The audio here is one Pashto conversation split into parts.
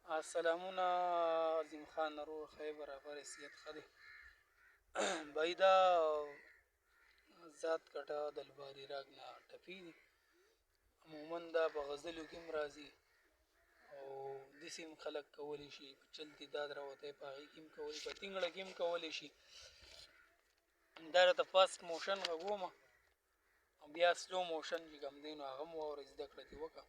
سلامونه عظیم خان نرور خی برابر حیثیت ښه دی بای دا ذات کټه د الباري راګ نه ټپي دي عموما دا په غزلو کې هم راځي او داسې هم خلک کولی شي په چلتي داد راوتی په هغې کې هم کولی په تینګړه کې هم کولی شي دا راته فاسټ موشن غږ ومه بیا سلو موشن چې کوم دی نو هغه هم واورئ زده کړه دې وکړه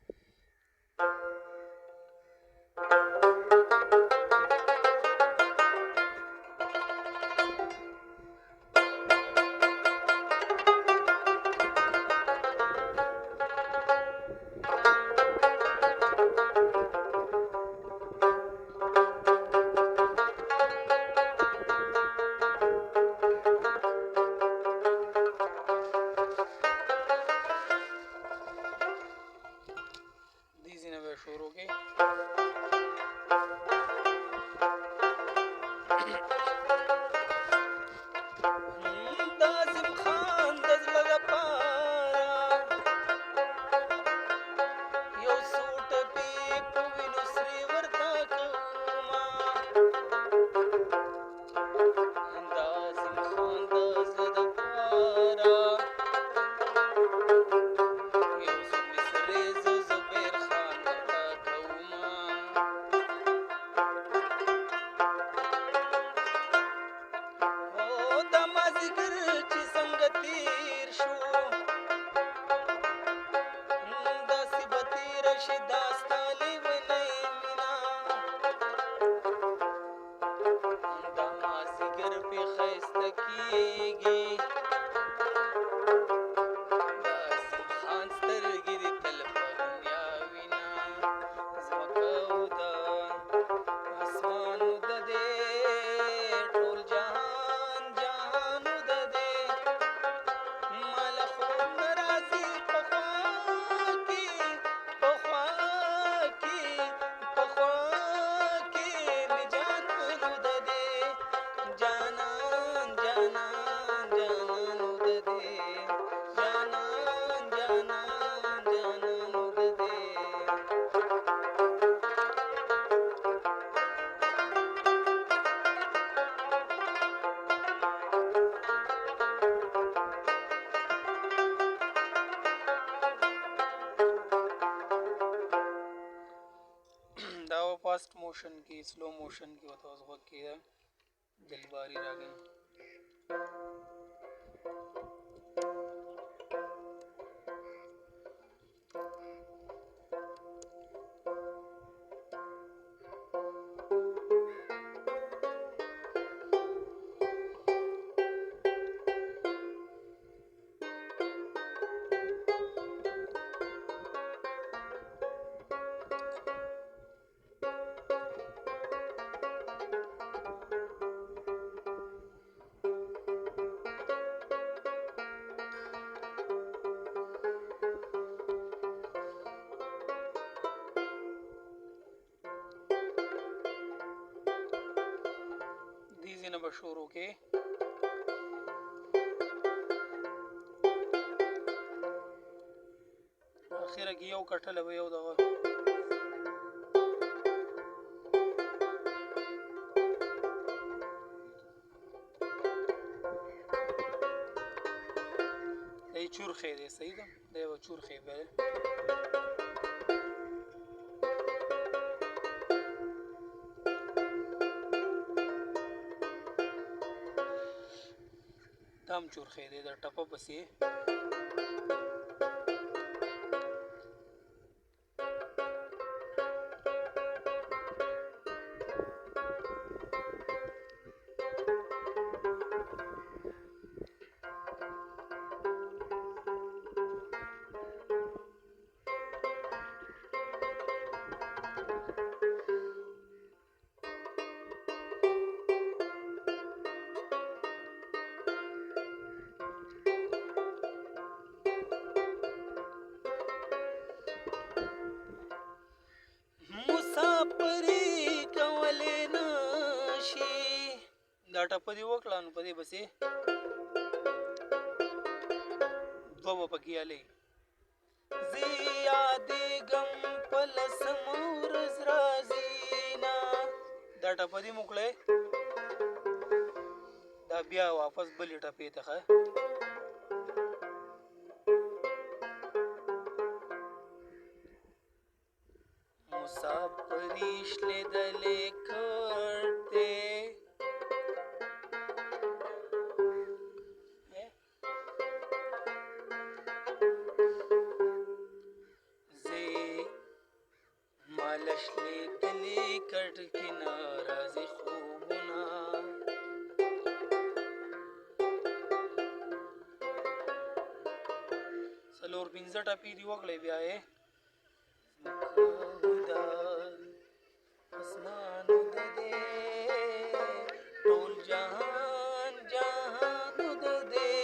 فاسٹ موشن کې سلو موشن کې وته اوس غوږ کېده د الباري راګ به شروع کې اخره کې یو کټله به یو دغه دی چورخې دی صحیح ده دی به چورخې به دام چورخې دی د ټپه پسې دا ټپه دې وکړه نو په دې بسې دوه به پکې یالې زه یادېږم په لسمه ورځ راځي ټپه دې موکړی دا بیا واپس بلې ټپې ته ښه مسافریش لیدلې کړې مالش لیدلې کټ کې ناراضي خوبونه څلور پنځه ټپې دې وکړې بیا یې اسمان د دې ټول جهان جهان د دې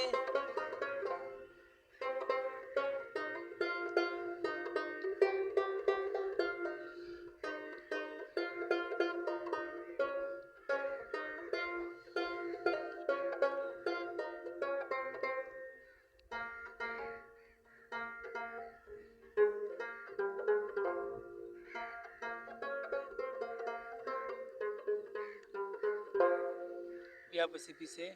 بیا پسې پیسې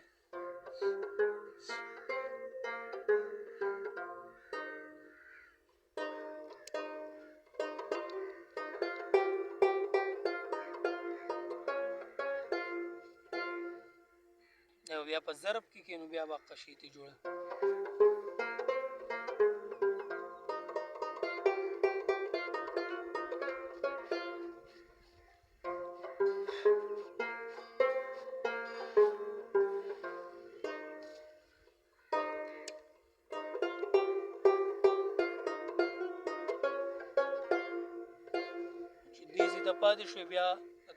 بیا په ضرب کې کینو بیا به قشیتې جوړه د پاتې شوې بیا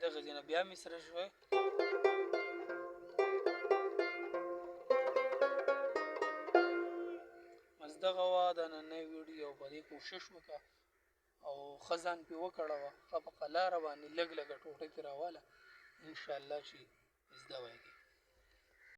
دغه ځای نه بیا مصره شوې بس دغه وه د نننۍ ویډیو په دې کوشش وکړه او ښه ځان پرې وکړوه ښه په قلاره باندې لږ لږه ټوټه پرې راواله انشاءالله چې زده وایي